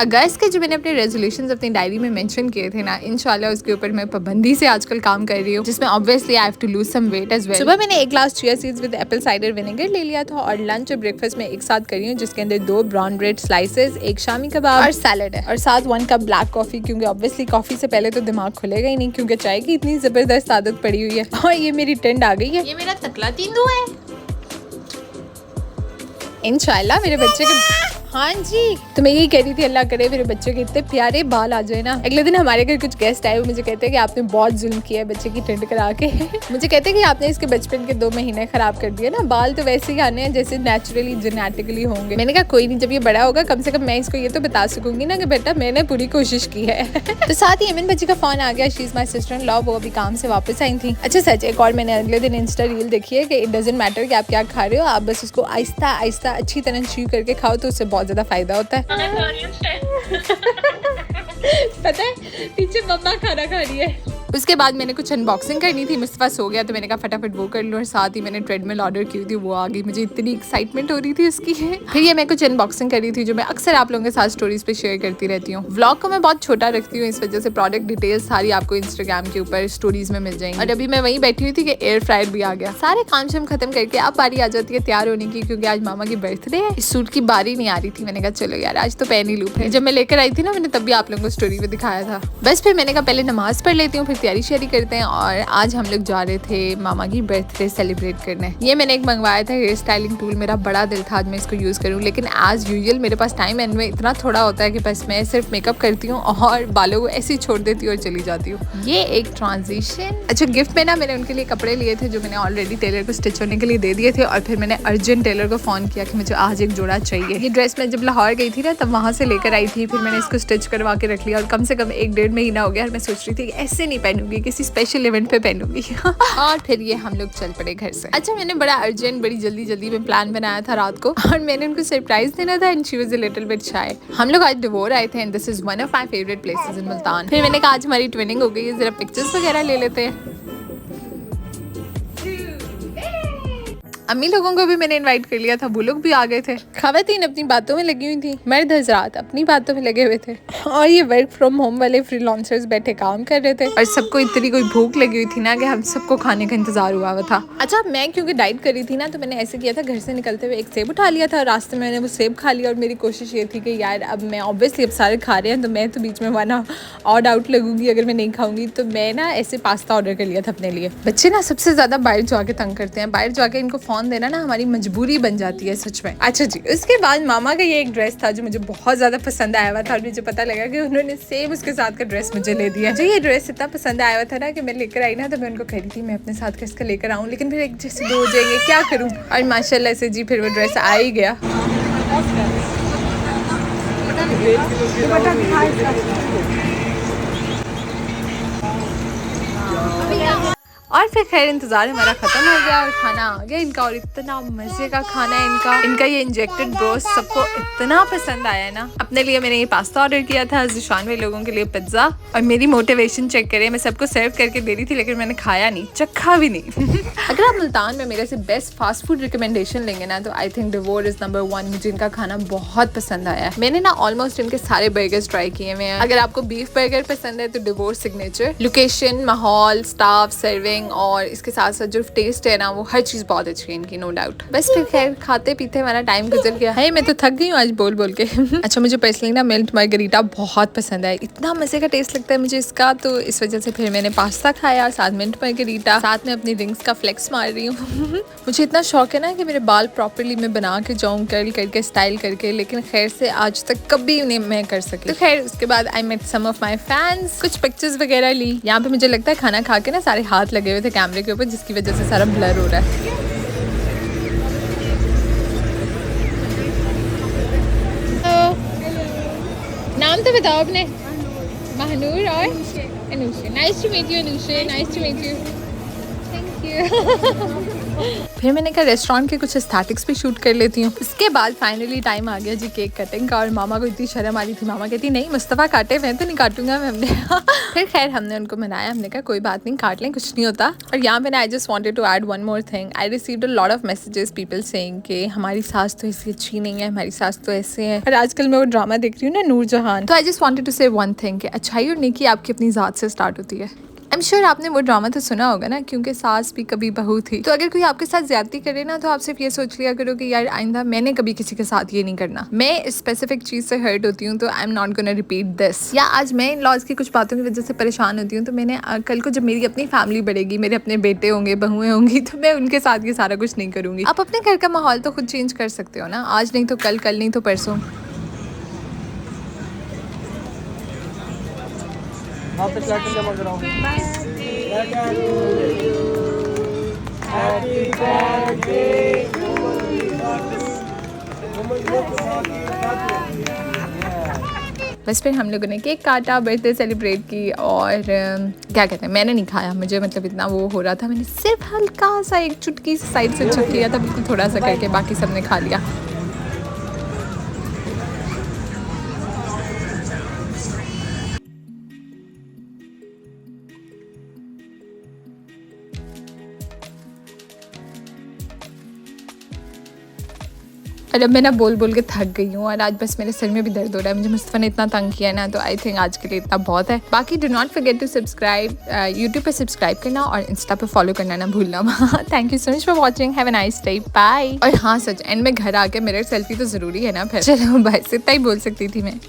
अगस्त के जो मैंने अपने रेजोल्यूशंस अपनी डायरी में मेंशन किए थे ना, इंशाल्लाह उसके ऊपर मैं पाबंदी से आजकल काम कर रही हूँ, जिसमें obviously I have to lose some weight as well. सुबह मैंने एक glass chia seeds with apple cider vinegar ले लिया था और लंच और ब्रेकफास्ट में एक साथ कर रही हूँ, जिसके अंदर 2 ब्राउन ब्रेड स्लाइसेस, एक शामी कबाब और सैलड है, और साथ 1 कप ब्लैक कॉफी, क्योंकि ऑब्वियसली कॉफी से पहले तो दिमाग खुलेगा ही नहीं, क्योंकि चाय की इतनी जबरदस्त आदत पड़ी हुई है। और ये मेरी ट्रेंड आ गई है, ये मेरा तकला तींदू है। इंशाल्लाह मेरे बच्चे के, हाँ जी, तो मैं यही कह रही थी अल्लाह करे मेरे बच्चे के इतने प्यारे बाल आ जाए ना। अगले दिन हमारे घर कुछ गेस्ट आए, वो मुझे कहते हैं कि आपने बहुत जुल्म किया है बच्चे की ट्रेंड करा के। मुझे कहते हैं कि आपने इसके बचपन के 2 महीने खराब कर दिए ना, बाल तो वैसे ही आने हैं जैसे नेचुरली जेनेटिकली होंगे। मैंने कहा कोई नहीं, जब ये बड़ा होगा कम से कम मैं इसको ये तो बता सकूंगी ना कि बेटा मैंने पूरी कोशिश की है। तो साथ ही अमन बच्ची का फोन आ गया, she is my sister in law, वो अभी काम से वापस आई थी। अच्छा सच एक और मैंने अगले दिन इंस्टा रील देखी है कि इट डजंट मैटर कि आप क्या खा रहे हो, आप बस उसको आहिस्ता आहिस्ता अच्छी तरह च्यू करके खाओ तो उससे बहुत ज्यादा फायदा होता है। पता है पीछे मम्मा खाना खा रही है। उसके बाद मैंने कुछ अनबॉक्सिंग करनी थी, मुस्तफा सो गया तो मैंने कहा फटाफट वो कर लूँ, और साथ ही मैंने ट्रेडमिल ऑर्डर की थी, वो आ गई, मुझे इतनी एक्साइटमेंट हो रही थी उसकी। फिर ये मैं कुछ अनबॉक्सिंग कर रही थी जो मैं अक्सर आप लोगों के साथ स्टोरीज पे शेयर करती रहती हूँ। व्लॉग को मैं बहुत छोटा रखती हूँ, इस वजह से प्रोडक्ट डिटेल्स सारी आपको इंस्टाग्राम के ऊपर स्टोरीज में मिल जाएंगी। और अभी मैं वहीं बैठी हुई थी कि एयर फ्रायर भी आ गया। सारे काम शाम खत्म करके अब बारी आ जाती है तैयार होने की, क्योंकि आज मामा की बर्थडे है। इस सूट की बारी नहीं आ रही थी, मैंने कहा चलो यार आज तो पहन ही लूँ। फिर जब मैं लेकर आई थी ना, मैंने तब भी आप लोगों को स्टोरी में दिखाया था। बस फिर मैंने कहा पहले नमाज पढ़ लेती हूँ, फिर तैयारी शेयरी करते हैं। और आज हम लोग जा रहे थे मामा की बर्थडे सेलिब्रेट करने। ये मैंने एक मंगवाया था हेयर स्टाइलिंग टूल, मेरा बड़ा दिल था आज मैं इसको यूज़ करूँ, लेकिन एज यूजुअल मेरे पास टाइम एंड में इतना थोड़ा होता है कि बस मैं सिर्फ मेकअप करती हूँ और बालों को ऐसे ही छोड़ देती हूँ और चली जाती हूँ। ये एक ट्रांजिशन। अच्छा गिफ्ट में ना मैंने उनके लिए कपड़े लिए थे जो मैंने ऑलरेडी टेलर को स्टिच होने के लिए दे दिए थे, और फिर मैंने अर्जेंट टेलर को फ़ोन किया कि मुझे आज एक जोड़ा चाहिए। ये ड्रेस मैं जब लाहौर गई थी ना तब वहाँ से लेकर आई थी, फिर मैंने इसको स्टिच करवा के रख लिया, और कम से कम 1-1.5 महीना हो गया और मैं सोच रही थी कि ऐसे नहीं पहनूंगी, किसी स्पेशल इवेंट पे पहनूंगी। और फिर ये हम लोग चल पड़े घर से। अच्छा मैंने बड़ा अर्जेंट बड़ी जल्दी में प्लान बनाया था रात को, और मैंने उनको सरप्राइज देना था, and she was a little bit shy. हम लोग आज डिवोर आए थे, and this is one of my favourite places in Multan. फिर मैंने कहा आज हमारी ट्विनिंग हो गई है, जरा पिक्चर्स वगैरह ले लेते हैं। अम्मी लोगों को भी मैंने इनवाइट कर लिया था, वो लोग भी आ गए थे। खवातीन अपनी बातों में लगी हुई थी, मर्द हजरात अपनी बातों में लगे हुए थे, और ये वर्क फ्रॉम होम वाले फ्रीलांसर्स बैठे काम कर रहे थे। और सबको इतनी कोई भूख लगी हुई थी ना कि हम सबको खाने का इंतजार हुआ था। अच्छा मैं क्योंकि डाइट कर रही थी ना, तो मैंने ऐसे किया था, घर से निकलते हुए एक सेब उठा लिया था, रास्ते में मैंने वो सेब खा लिया, और मेरी कोशिश ये थी कि यार अब मैं ऑब्वियसली अब सारे खा रहे हैं तो मैं तो बीच में वरना ऑड आउट लगूंगी अगर मैं नहीं खाऊंगी, तो मैं ना ऐसे पास्ता ऑर्डर कर लिया था अपने लिए। बच्चे ना सबसे ज्यादा बाहर जाके तंग करते हैं, बाहर जाके इनको फोन देना ना हमारी मजबूरी बन जाती है सच में। अच्छा जी उसके बाद मामा का ये एक ड्रेस था जो मुझे बहुत ज्यादा पसंद आया हुआ था, और मुझे पता लगा कि उन्होंने सेम उसके साथ का ड्रेस मुझे ले दिया। जो ये ड्रेस इतना पसंद आया हुआ था ना कि मैं लेकर आई ना, तो मैं उनको कह रही थी मैं अपने साथ इसका लेकर आऊँ, लेकिन फिर एक जैसे 2 हो जाएंगे क्या करूँ, और माशाल्लाह से जी फिर वो ड्रेस आ ही गया। और फिर खैर इंतजार हमारा खत्म हो गया और खाना आ गया इनका, और इतना मजे का खाना है इनका ये इंजेक्टेड ब्रोस्ट सबको इतना पसंद आया है ना। अपने लिए मैंने ये पास्ता ऑर्डर किया था, जिशान भाई लोगों के लिए पिज्जा, और मेरी मोटिवेशन चेक करें, मैं सबको सर्व करके दे रही थी लेकिन मैंने खाया नहीं, चखा भी नहीं। अगर आप मुल्तान में मेरे से बेस्ट फास्ट फूड रिकमेंडेशन लेंगे ना, तो I think devour is number 1। मुझे इनका खाना बहुत पसंद आया है। मैंने ना ऑलमोस्ट इनके सारे बर्गर्स ट्राई किए हुए हैं। अगर आपको बीफ बर्गर पसंद है तो डिवोर सिग्नेचर, लोकेशन, माहौल, स्टाफ, सर्विंग और इसके साथ साथ जो टेस्ट है ना, वो हर चीज बहुत अच्छी है इनकी, नो डाउट। बस फिर खैर खाते पीते हमारा टाइम गुजर गया है। मैं तो थक गई हूँ आज बोल बोल के। अच्छा मुझे पर्सनली ना मिल्ट मार्गरीटा बहुत पसंद है, इतना मजे का टेस्ट लगता है मुझे इसका, तो इस वजह से फिर मैंने पास्ता खाया, साथ मिल्ट मार्गरीटा, साथ में अपनी रिंग्स का फ्लेक्स मार रही हूँ। मुझे इतना शौक है ना कि मेरे बाल प्रॉपरली मैं बना के जाऊँ, कर्ल करके, स्टाइल करके, लेकिन खैर से आज तक कभी नहीं मैं कर सकी। तो खैर उसके बाद I met some of my fans, कुछ पिक्चर्स वगैरह ली। यहाँ पे मुझे लगता है खाना खा के ना सारे हाथ लगे हुए थे कैमरे के ऊपर, जिसकी वजह से सारा ब्लर हो रहा है। नाम तो बताओ अपने। महानूर और Anusha. Nice to meet you Anusha, nice to meet you. Thank you. फिर मैंने कहा रेस्टोरेंट के कुछ एस्थेटिक्स भी शूट कर लेती हूँ। उसके बाद फाइनली टाइम आ गया जी केक कटिंग का, और मामा को इतनी शर्म आ रही थी। मामा कहती नहीं मुस्तफ़ा काटे, मैं तो नहीं काटूंगा मैं। हमने फिर खैर हमने उनको मनाया, हमने कहा कोई बात नहीं काट लें, कुछ नहीं होता। और यहाँ पे ना I just wanted to add one more thing. I received a lot of messages people saying कि हमारी सास तो ऐसी अच्छी नहीं है, हमारी सास तो ऐसे है। और आजकल मैं वो ड्रामा देख रही हूँ ना नूरजहान, तो आई जस्ट वांटेड टू से वन थिंग कि अच्छाई और नेकी आपकी अपनी ज़ात से स्टार्ट होती है। आई एम श्योर आपने वो ड्रामा तो सुना होगा ना, क्योंकि सास भी कभी बहू थी। तो अगर कोई आपके साथ ज्यादती करे ना, तो आप सिर्फ ये सोच लिया करो कि यार आइंदा मैंने कभी किसी के साथ ये नहीं करना। मैं इस स्पेसिफिक चीज़ से हर्ट होती हूँ तो I am not gonna repeat this. या आज मैं इन लॉज की कुछ बातों की वजह से परेशान होती हूँ, तो मैंने कल को जब मेरी अपनी फैमिली बढ़ेगी, मेरे अपने बेटे होंगे, बहुएं होंगी, तो मैं उनके साथ ये सारा कुछ नहीं करूँगी। आप अपने घर का माहौल तो खुद चेंज कर सकते हो ना, आज नहीं तो कल, कल नहीं तो परसों। बस फिर हम लोगों ने केक काटा, बर्थडे सेलिब्रेट की, और क्या कहते हैं, मैंने नहीं खाया, मुझे मतलब इतना वो हो रहा था, मैंने सिर्फ हल्का सा एक चुटकी साइड से चख लिया था, बिल्कुल थोड़ा सा करके, बाकी सबने खा लिया। और अब मैं ना बोल बोल के थक गई हूँ, और आज बस मेरे सिर में भी दर्द हो रहा है। मुझे मुस्तफ़ा ने इतना तंग किया है ना, तो आई थिंक आज के लिए इतना बहुत है। बाकी do not forget to subscribe, YouTube पे सब्सक्राइब करना और इंस्टा पे फॉलो करना ना भूलना। Thank you so much for watching, have a nice day, bye. और हाँ सच, एंड में घर आके मिरर सेल्फी तो ज़रूरी है ना फिर। चलो बस इतना ही बोल सकती थी मैं।